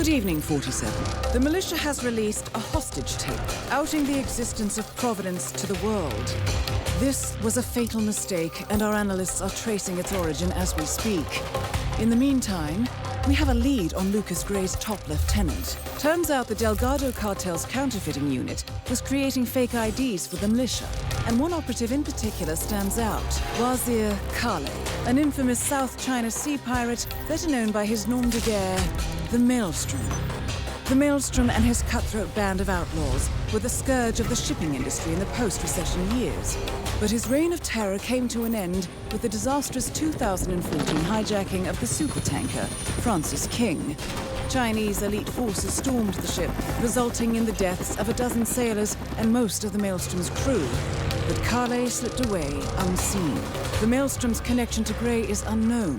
Good evening, 47. The militia has released a hostage tape, outing the existence of Providence to the world. This was a fatal mistake, and our analysts are tracing its origin as we speak. In the meantime, we have a lead on Lucas Gray's top lieutenant. Turns out the Delgado cartel's counterfeiting unit was creating fake IDs for the militia, and one operative in particular stands out, Wazir Kale, an infamous South China Sea pirate better known by his nom de guerre, the Maelstrom. The Maelstrom and his cutthroat band of outlaws were the scourge of the shipping industry in the post-recession years. But his reign of terror came to an end with the disastrous 2014 hijacking of the supertanker, Francis King. Chinese elite forces stormed the ship, resulting in the deaths of a dozen sailors and most of the Maelstrom's crew. But Kale slipped away unseen. The Maelstrom's connection to Gray is unknown,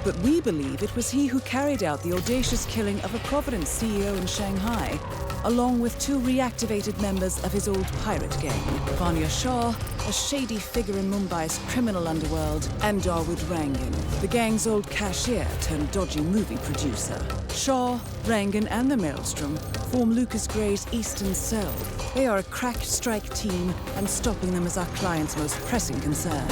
but we believe it was he who carried out the audacious killing of a Providence CEO in Shanghai, along with two reactivated members of his old pirate gang, Vanya Shah, a shady figure in Mumbai's criminal underworld, and Dawood Rangan, the gang's old cashier turned dodgy movie producer. Shah, Rangan, and the Maelstrom form Lucas Gray's Eastern Cell. They are a crack strike team, and stopping them is our client's most pressing concern.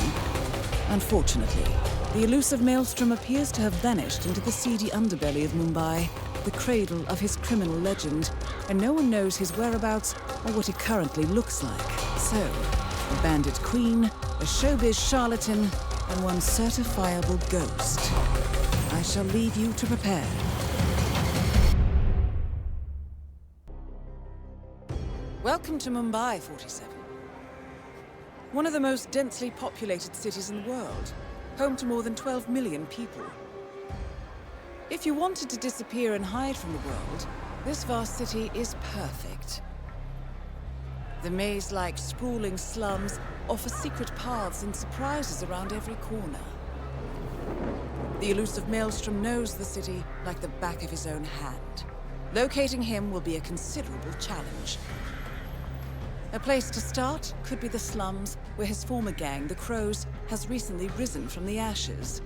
Unfortunately, the elusive Maelstrom appears to have vanished into the seedy underbelly of Mumbai, the cradle of his criminal legend, and no one knows his whereabouts or what he currently looks like. So, a bandit queen, a showbiz charlatan, and one certifiable ghost. I shall leave you to prepare. Welcome to Mumbai, 47. One of the most densely populated cities in the world, home to more than 12 million people. If you wanted to disappear and hide from the world, this vast city is perfect. The maze-like sprawling slums offer secret paths and surprises around every corner. The elusive Maelstrom knows the city like the back of his own hand. Locating him will be a considerable challenge. A place to start could be the slums, where his former gang, the Crows, has recently risen from the ashes.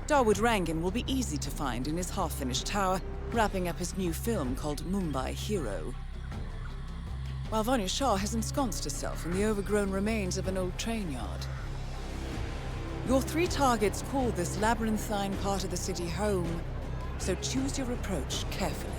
Dawood Rangan will be easy to find in his half-finished tower, wrapping up his new film called Mumbai Hero. While Vanya Shah has ensconced herself in the overgrown remains of an old train yard. Your three targets call this labyrinthine part of the city home, so choose your approach carefully.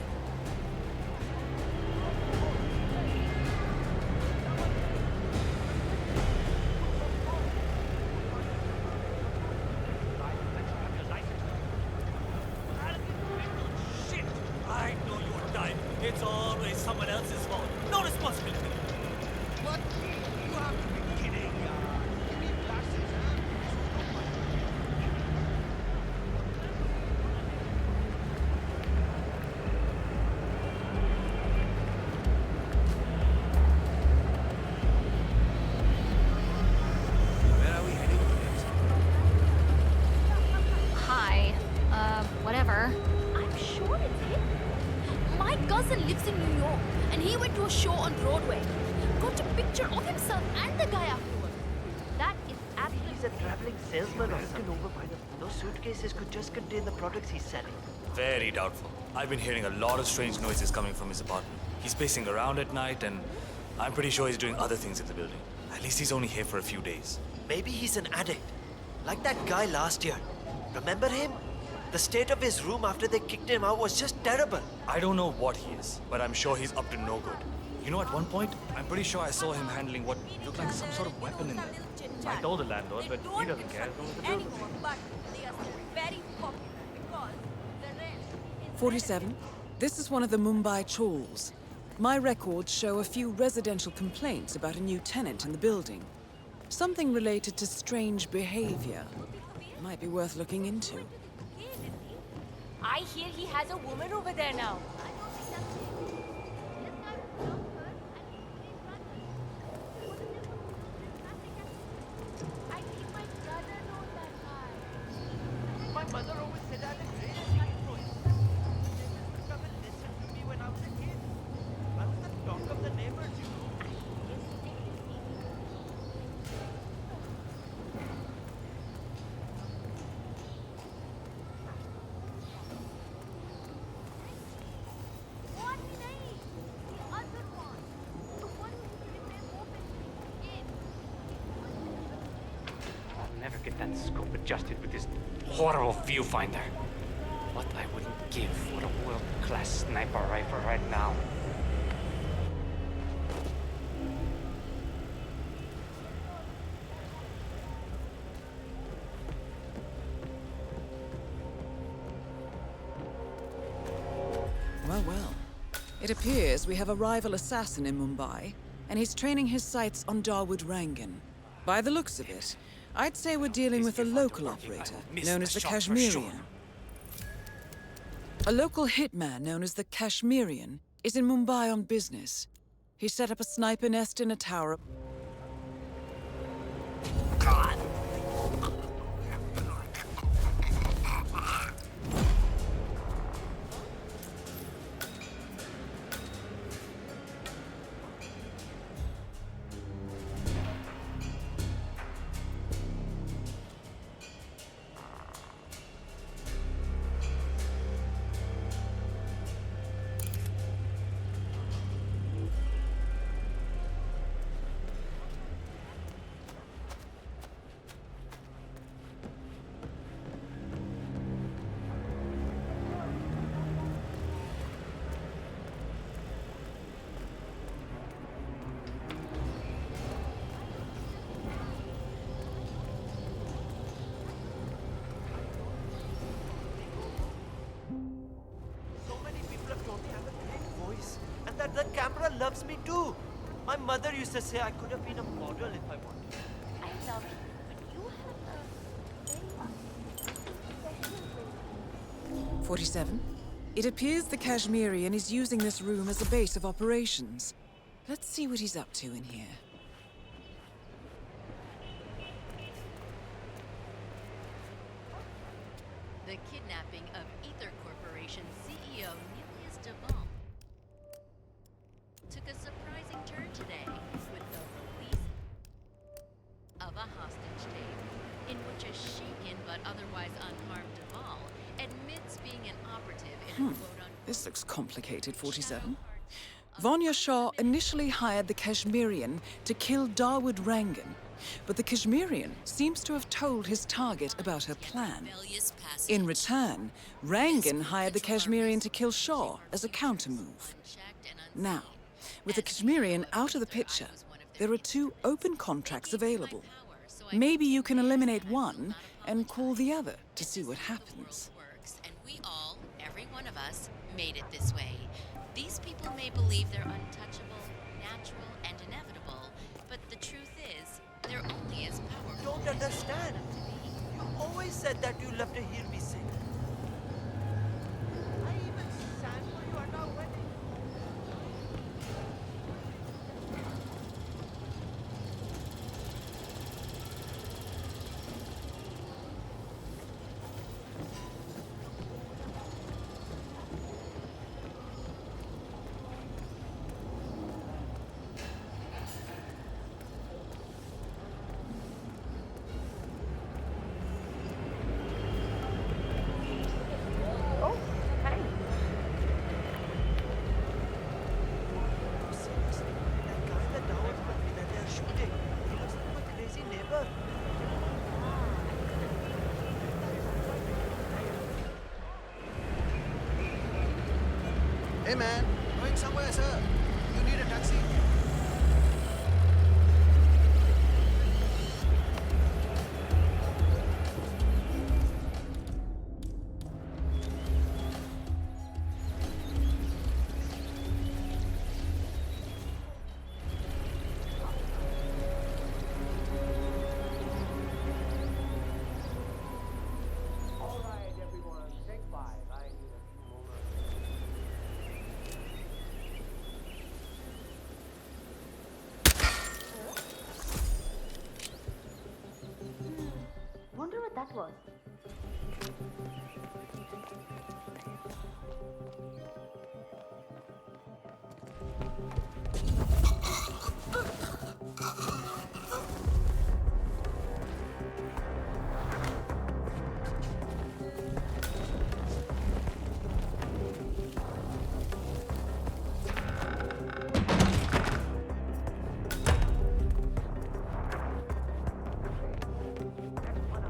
It's always someone else's fault. No responsibility. What? You have to be kidding. Give me glasses, Where are we heading next? Hi. Whatever. I'm sure it's him. My cousin lives in New York, and he went to a show on Broadway. Got a picture of himself and the guy afterwards. That is absolutely... He's a traveling salesman or something. Over by them. Those suitcases could just contain the products he's selling. Very doubtful. I've been hearing a lot of strange noises coming from his apartment. He's pacing around at night, and I'm pretty sure he's doing other things in the building. At least he's only here for a few days. Maybe he's an addict. Like that guy last year. Remember him? The state of his room after they kicked him out was just terrible. I don't know what he is, but I'm sure he's up to no good. You know, at one point, I'm pretty sure I saw him handling what looked like some sort of weapon in there. I told the landlord, but he doesn't care. Anymore, but they are still very popular because the rent... 47. This is one of the Mumbai chawls. My records show a few residential complaints about a new tenant in the building. Something related to strange behavior. Might be worth looking into. I hear he has a woman over there now. My mother always said I had a great influence. They used to come and listen to me when I was a kid. I was the talk of the neighbors, you know. get that scope adjusted with this horrible viewfinder. What I wouldn't give for a world-class sniper rifle right now. Well. It appears we have a rival assassin in Mumbai, and he's training his sights on Dawood Rangan. By the looks of it, I'd say we're dealing with a local operator, known as the Kashmirian. A local hitman known as the Kashmirian is in Mumbai on business. He set up a sniper nest in a tower. That the camera loves me too. My mother used to say I could have been a model if I wanted. I love you, but you have a very special way. 47. It appears the Kashmirian is using this room as a base of operations. Let's see what he's up to in here. The kidnapping of Ether Corporation CEO Nilius Deval took a surprising turn today with the release of a hostage tape in which a shaken but otherwise unharmed Deval admits being an operative in a quote-unquote... This looks complicated, 47. Vanya Shah initially hired the Kashmirian to kill Dawood Rangan, but the Kashmirian seems to have told his target about her plan. In return, Rangan hired the Kashmirian to kill Shah as a countermove. Now, with the Kashmirian out of the picture, there are 2 open contracts available. Maybe you can eliminate one and call the other to see what happens. And we all, every one of us, made it this way. These people may believe they're untouchable, natural, and inevitable, but the truth is, they're only as powerful. Don't understand. You always said that you love to hear me sing. I even sang for you at our wedding. Hey man, going somewhere, sir. You need a taxi? All right, everyone, take 5. I need a few moments. Wonder what that was. Next one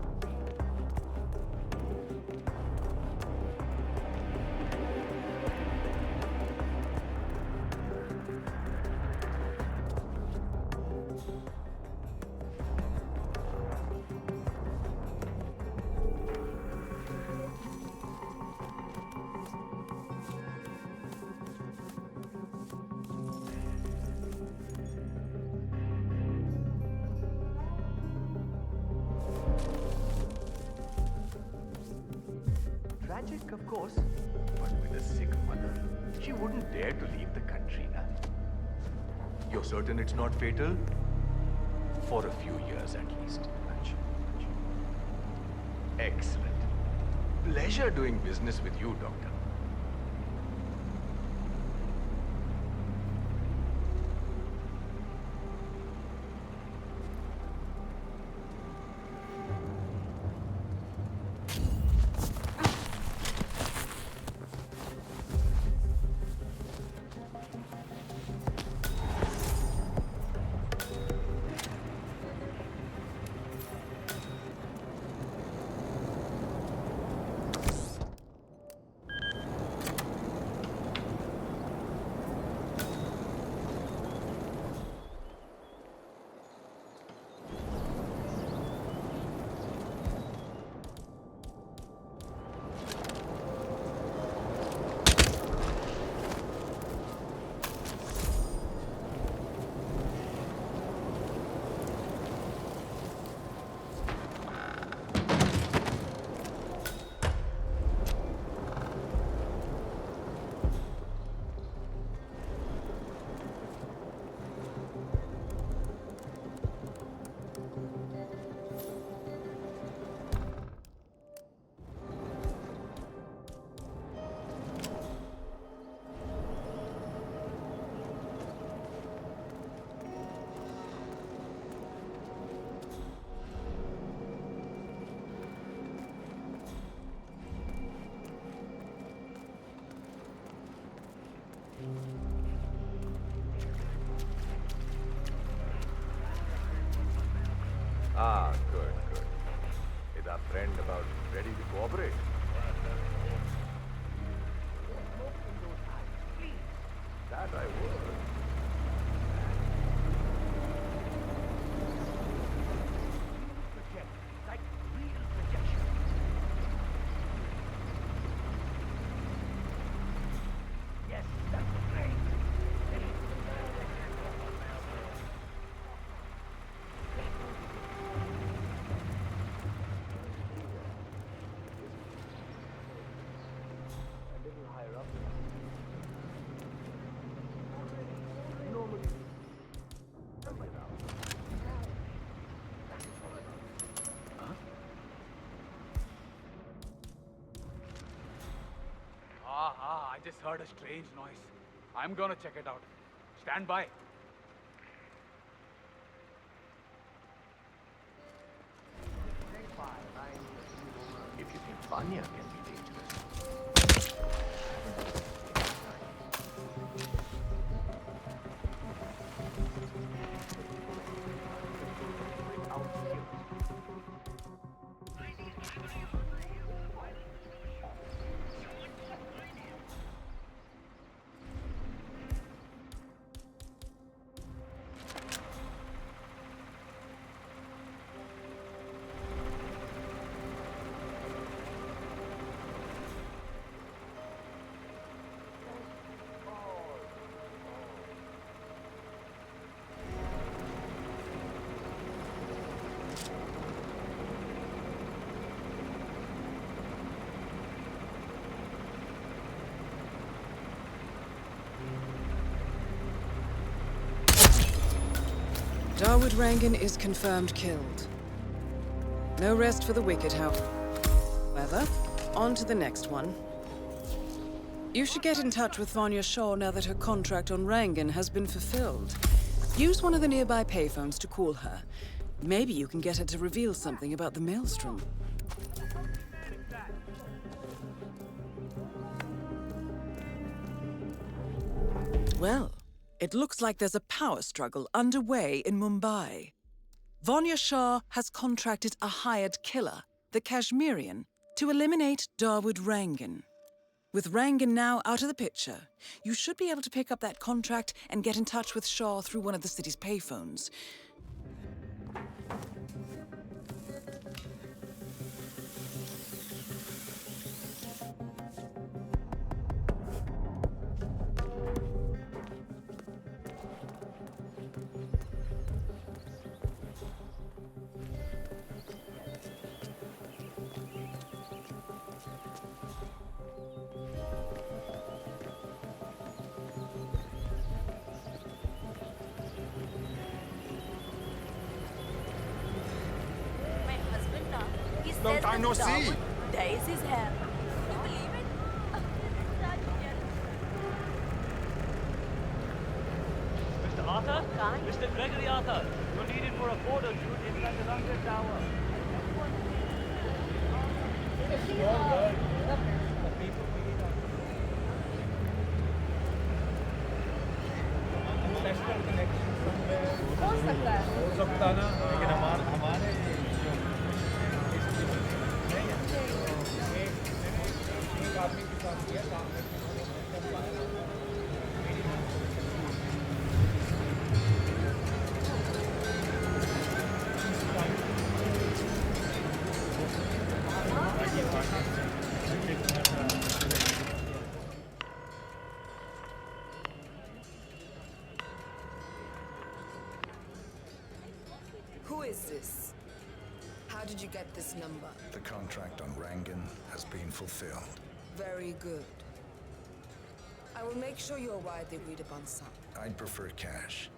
Logic, of course. But with a sick mother, she wouldn't dare to leave the country, na? You're certain it's not fatal? For a few years at least. Excellent. Pleasure doing business with you, Doctor. Ah, good, good. Is our friend about ready to cooperate? That I would. Like real projection. Yes, that's great. I just heard a strange noise. I'm gonna check it out. Stand by. If you think Vanya can be dangerous. Dawood Rangan is confirmed killed. No rest for the wicked, however. On to the next one. You should get in touch with Vanya Shah now that her contract on Rangan has been fulfilled. Use one of the nearby payphones to call her. Maybe you can get her to reveal something about the Maelstrom. Well, it looks like there's a power struggle underway in Mumbai. Vanya Shah has contracted a hired killer, the Kashmirian, to eliminate Dawood Rangan. With Rangan now out of the picture, you should be able to pick up that contract and get in touch with Shah through one of the city's payphones. long time no see. Dawood dyes his hair. Can you believe it? Mr. Arthur? Mr. Gregory Arthur, you're needed for a photo shoot inside the Rangan Tower. Who is this? How did you get this number? The contract on Rangan has been fulfilled. Very good. I will make sure you are wired the agreed upon sum. I'd prefer cash.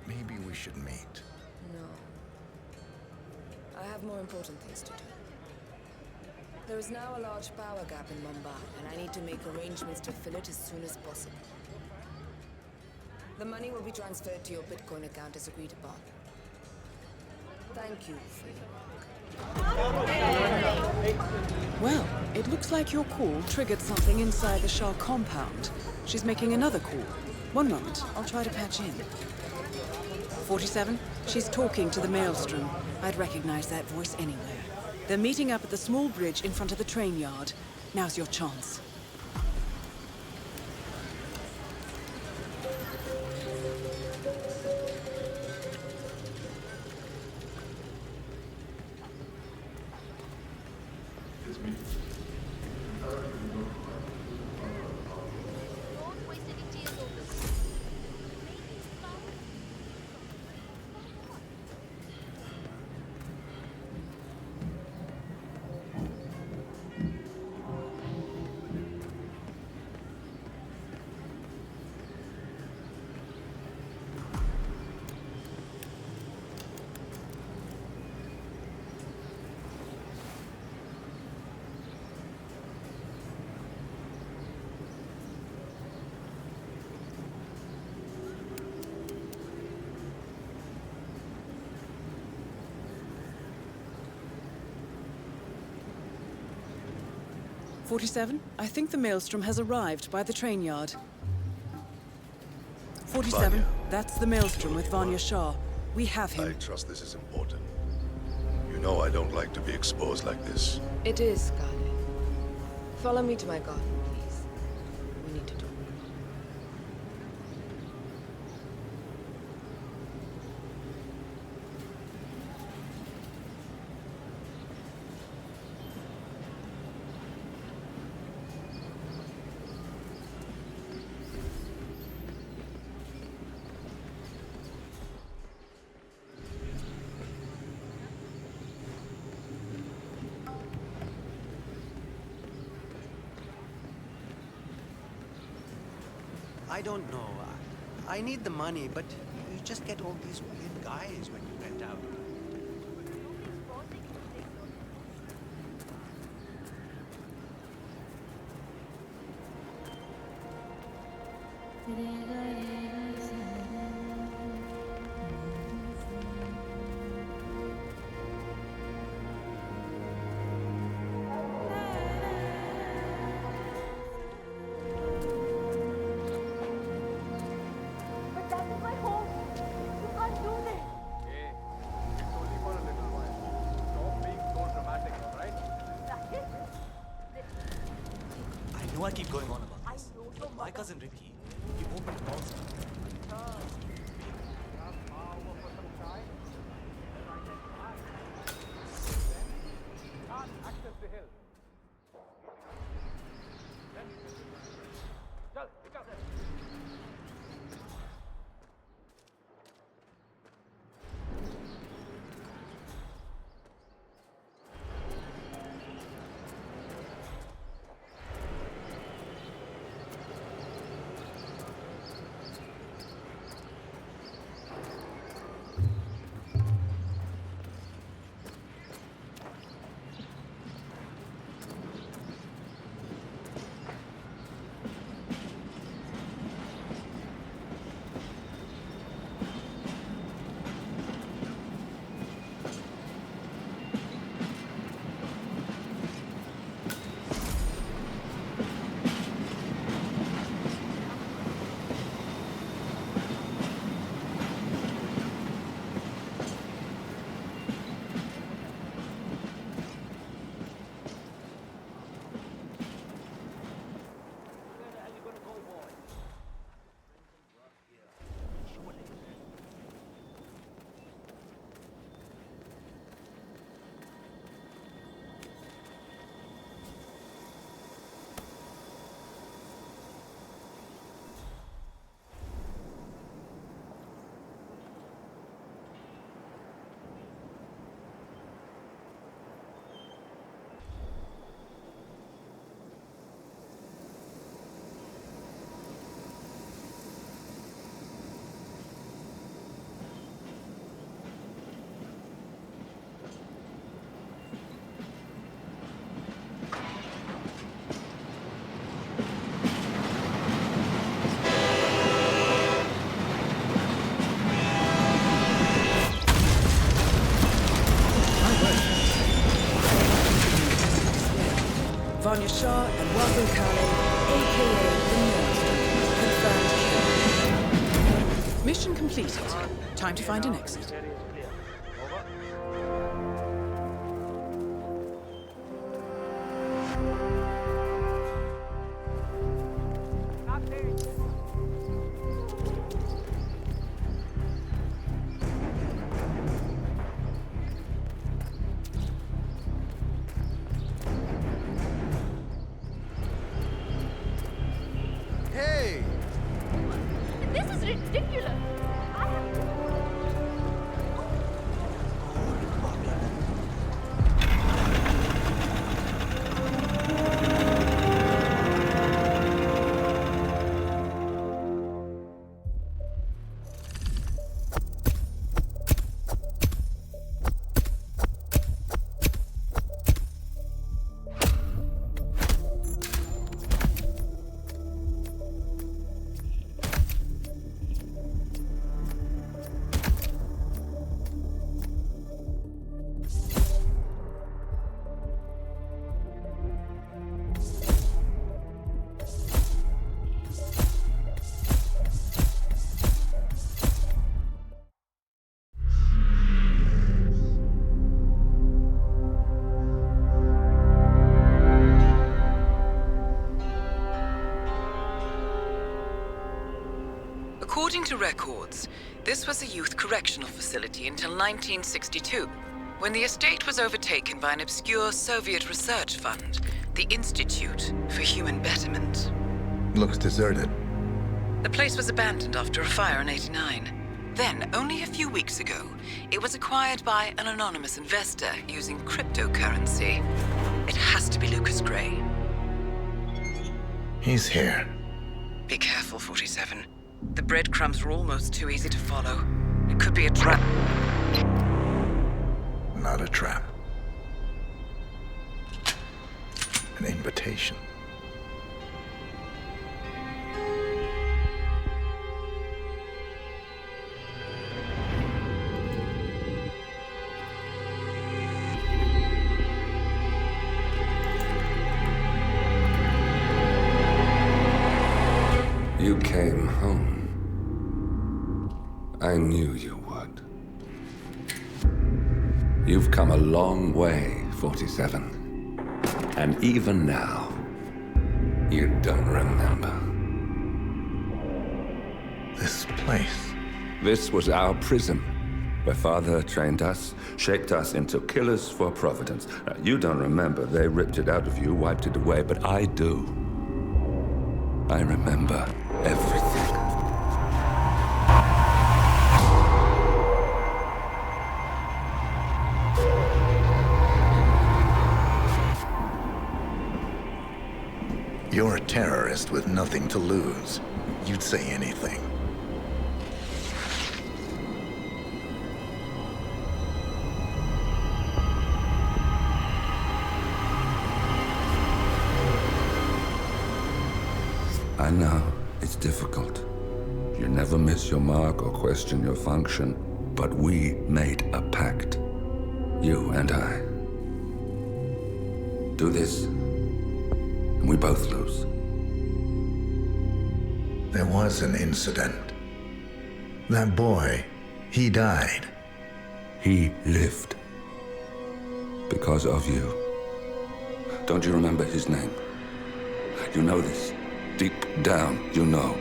Maybe we should meet. No. I have more important things to do. There is now a large power gap in Mumbai, and I need to make arrangements to fill it as soon as possible. The money will be transferred to your Bitcoin account as agreed upon. Thank you for your work. Well, it looks like your call triggered something inside the Shah compound. She's making another call. One moment, I'll try to patch in. 47, she's talking to the Maelstrom. I'd recognize that voice anywhere. They're meeting up at the small bridge in front of the train yard. Now's your chance. Don't waste any tears over this. Maybe it's found. .47, I think the Maelstrom has arrived by the train yard. 47, Vanya. that's the Maelstrom with Vanya Shah. We have him. I trust this is important. You know I don't like to be exposed like this. It is, Scarlet. Follow me to my garden, please. We need to talk. I don't know. I need the money, but you just get all these weird guys when you rent out. But that is my home. You can't do this. Hey, it's only for a little while. Stop being so dramatic, alright? I know I keep going on about this, but my cousin Ricky, he opened a house. Access the hill. Chal, pick up. Kale, aka the Maelstrom. Confirmed. Mission completed. Time to find an exit. Hey! This is ridiculous. I have According to records, this was a youth correctional facility until 1962, when the estate was overtaken by an obscure Soviet research fund, the Institute for Human Betterment. Looks deserted. The place was abandoned after a fire in '89. Then, only a few weeks ago, it was acquired by an anonymous investor using cryptocurrency. It has to be Lucas Gray. He's here. Be careful, 47. The breadcrumbs were almost too easy to follow. It could be a trap. Not a trap. An invitation. You came home. I knew you would. You've come a long way, 47. And even now, you don't remember. This place. This was our prison, where Father trained us, shaped us into killers for Providence. Now, you don't remember. They ripped it out of you, wiped it away, but I do. I remember everything. You're a terrorist with nothing to lose. You'd say anything. I know, it's difficult. You never miss your mark or question your function, but we made a pact. You and I. Do this, and we both lose. There was an incident. That boy, he died. He lived. Because of you. Don't you remember his name? You know this. Deep down, you know.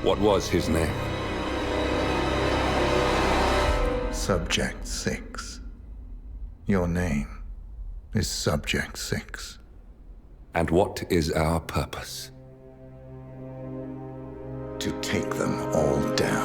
What was his name? Subject 6. Your name is Subject 6. And what is our purpose? To take them all down.